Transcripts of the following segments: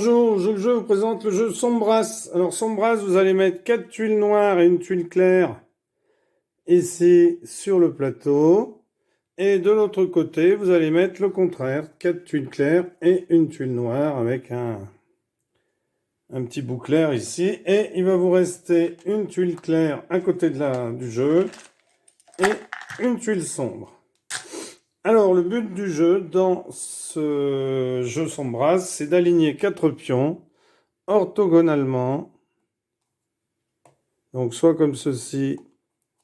Bonjour, je vous présente le jeu Sombras. Alors Sombras, vous allez mettre 4 tuiles noires et une tuile claire ici sur le plateau. Et de l'autre côté, vous allez mettre le contraire, 4 tuiles claires et une tuile noire avec un petit bout clair ici. Et il va vous rester une tuile claire à côté du jeu et une tuile sombre. Alors, le but du jeu dans ce jeu Sombras, c'est d'aligner 4 pions orthogonalement. Donc, soit comme ceci,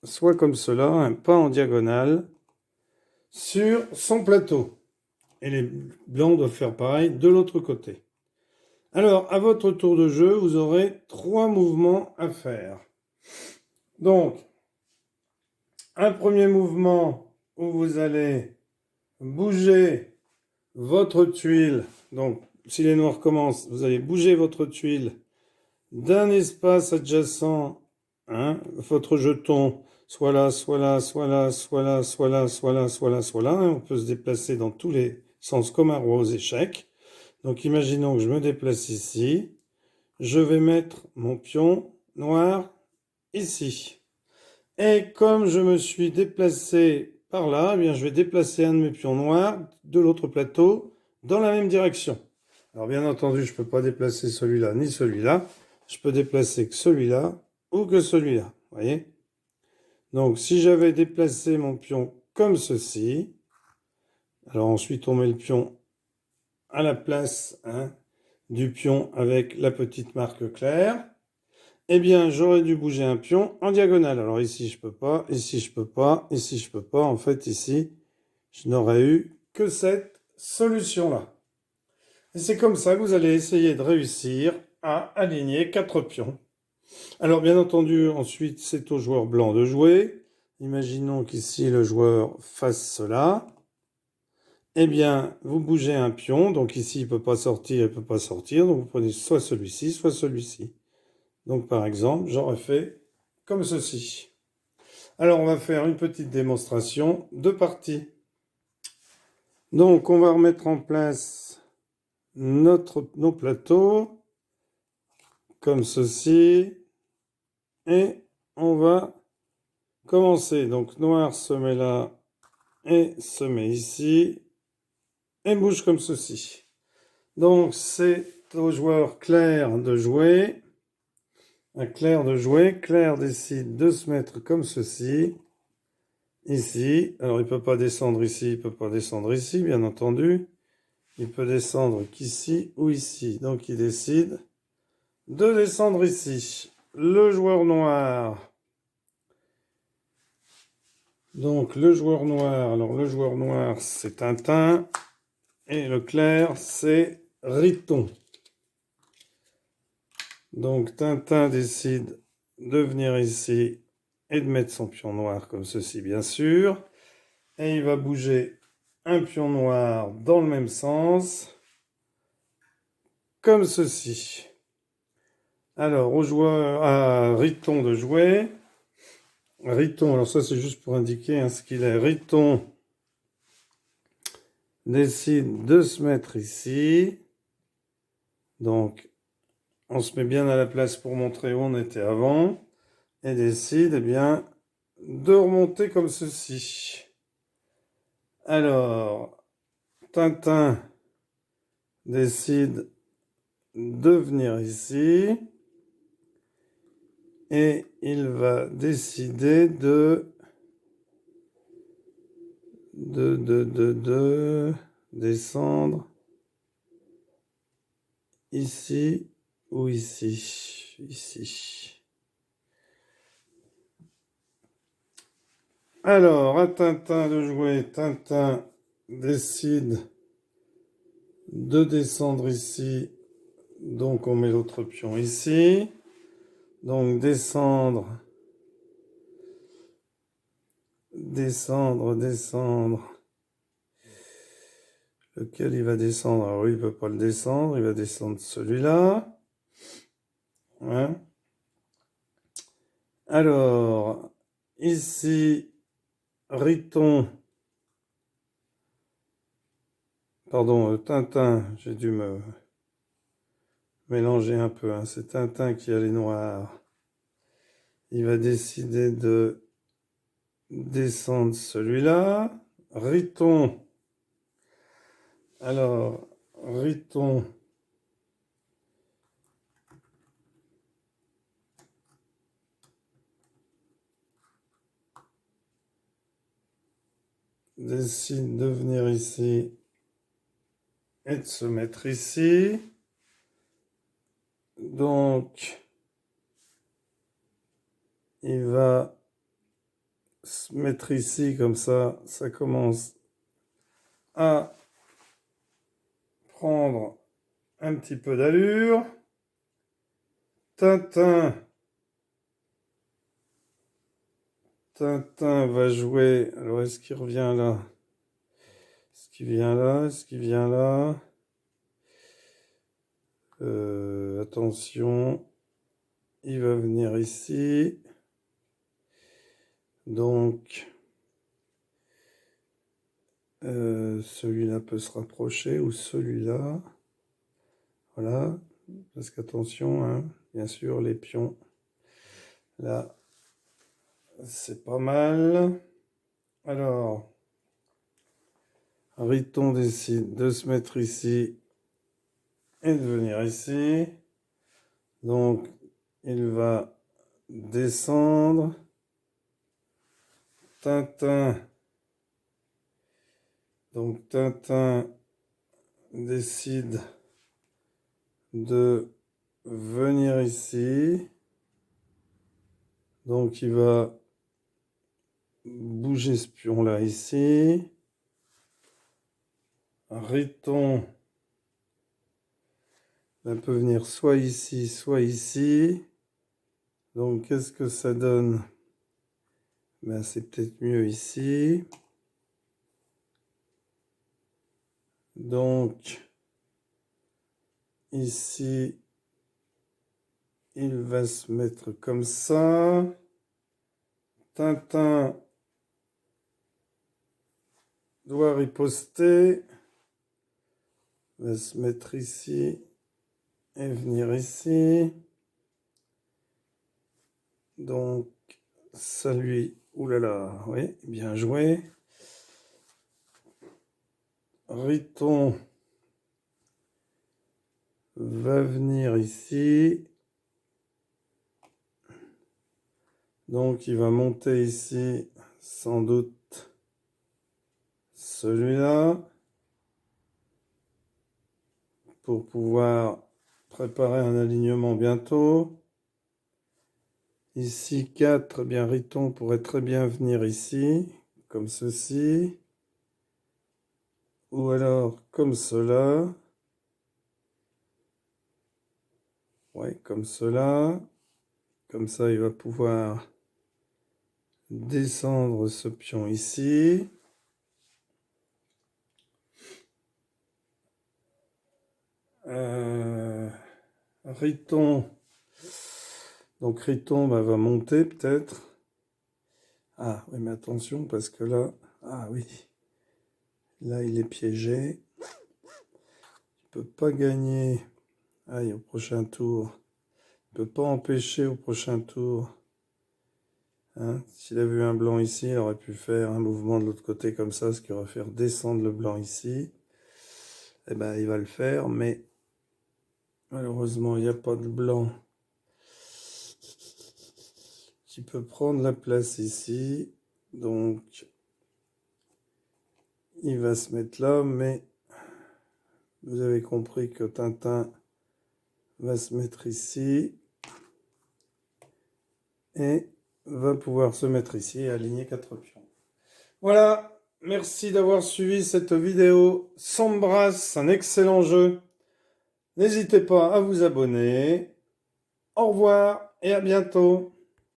soit comme cela, pas en diagonale, sur son plateau. Et les blancs doivent faire pareil de l'autre côté. Alors, à votre tour de jeu, vous aurez 3 mouvements à faire. Donc, un premier mouvement où vous allez bouger votre tuile. Donc, si les noirs commencent, vous allez bouger votre tuile d'un espace adjacent, votre jeton, soit là, soit là, soit là, soit là, soit là, soit là, soit là, soit là. On peut se déplacer dans tous les sens comme un roi aux échecs. Donc, imaginons que je me déplace ici. Je vais mettre mon pion noir ici. Et comme je me suis déplacé par là, eh bien, je vais déplacer un de mes pions noirs de l'autre plateau dans la même direction. Alors bien entendu, je ne peux pas déplacer celui-là ni celui-là. Je peux déplacer que celui-là ou que celui-là. Vous voyez? Donc si j'avais déplacé mon pion comme ceci, alors ensuite on met le pion à la place du pion avec la petite marque claire. Eh bien, j'aurais dû bouger un pion en diagonale. Alors ici, je peux pas, ici, je peux pas, ici, je peux pas. En fait, ici, je n'aurais eu que cette solution-là. Et c'est comme ça que vous allez essayer de réussir à aligner 4 pions. Alors, bien entendu, ensuite, c'est au joueur blanc de jouer. Imaginons qu'ici, le joueur fasse cela. Eh bien, vous bougez un pion. Donc ici, il ne peut pas sortir, il ne peut pas sortir. Donc vous prenez soit celui-ci, soit celui-ci. Donc par exemple, j'aurais fait comme ceci. Alors on va faire une petite démonstration de partie. Donc on va remettre en place nos plateaux comme ceci. Et on va commencer. Donc noir se met là et se met ici. Et bouge comme ceci. Donc c'est au joueur clair de jouer. Clair de jouer. Clair décide de se mettre comme ceci. Ici. Alors il ne peut pas descendre ici, il ne peut pas descendre ici, bien entendu. Il peut descendre qu'ici ou ici. Donc il décide de descendre ici. Le joueur noir. Donc le joueur noir. Alors le joueur noir, c'est Tintin. Et le clair, c'est Riton. Donc Tintin décide de venir ici et de mettre son pion noir comme ceci, bien sûr. Et il va bouger un pion noir dans le même sens, comme ceci. Alors, au joueur, à Riton de jouer. Riton, alors ça c'est juste pour indiquer ce qu'il est. Riton décide de se mettre ici. Donc, on se met bien à la place pour montrer où on était avant. Et décide, eh bien, de remonter comme ceci. Alors, Tintin décide de venir ici. Et il va décider de descendre ici ou ici. Ici. Alors, à Tintin de jouer, Tintin décide de descendre ici. Donc, on met l'autre pion ici. Donc, descendre. Lequel il va descendre? Alors oui, il ne peut pas le descendre. Il va descendre celui-là. Alors, ici, Riton. Pardon, Tintin, j'ai dû me... mélanger un peu, hein. C'est Tintin qui a les noirs. Il va décider de descendre celui-là. Riton. Alors, Riton. Décide de venir ici et de se mettre ici. Donc, il va se mettre ici comme ça commence à prendre un petit peu d'allure. Tintin va jouer. Alors, est-ce qu'il revient là? Est-ce qu'il vient là? Est-ce qu'il vient là? Attention, il va venir ici. Donc, celui-là peut se rapprocher ou celui-là. Voilà, parce qu'attention, hein, bien sûr, les pions, là, c'est pas mal. Alors, Riton décide de se mettre ici et de venir ici. Donc, il va descendre. Tintin. Donc, Tintin décide de venir ici. Donc, il va bouger ce pion-là ici. Riton peut venir soit ici, soit ici. Donc, qu'est-ce que ça donne? Ben, c'est peut-être mieux ici. Donc, ici, il va se mettre comme ça. Tintin doit riposter. Il va se mettre ici et venir ici. Donc, ça lui... Oulala, oui, bien joué. Riton va venir ici. Donc, il va monter ici, sans doute, celui-là, pour pouvoir préparer un alignement bientôt. Ici, 4, bien, Riton pourrait très bien venir ici, comme ceci. Ou alors, comme cela. Ouais, comme cela. Comme ça, il va pouvoir descendre ce pion ici. Riton. Donc Riton va monter peut-être. Ah oui, mais attention parce que là... Ah oui. Là, il est piégé. Il peut pas gagner. Aïe, au prochain tour. Il peut pas empêcher au prochain tour. Hein, s'il a vu un blanc ici, il aurait pu faire un mouvement de l'autre côté comme ça, ce qui aurait fait redescendre le blanc ici. Eh ben, il va le faire, mais malheureusement, il n'y a pas de blanc qui peut prendre la place ici. Donc, il va se mettre là, mais vous avez compris que Tintin va se mettre ici et va pouvoir se mettre ici et aligner 4 pions. Voilà, merci d'avoir suivi cette vidéo. Sambras, un excellent jeu. N'hésitez pas à vous abonner. Au revoir et à bientôt.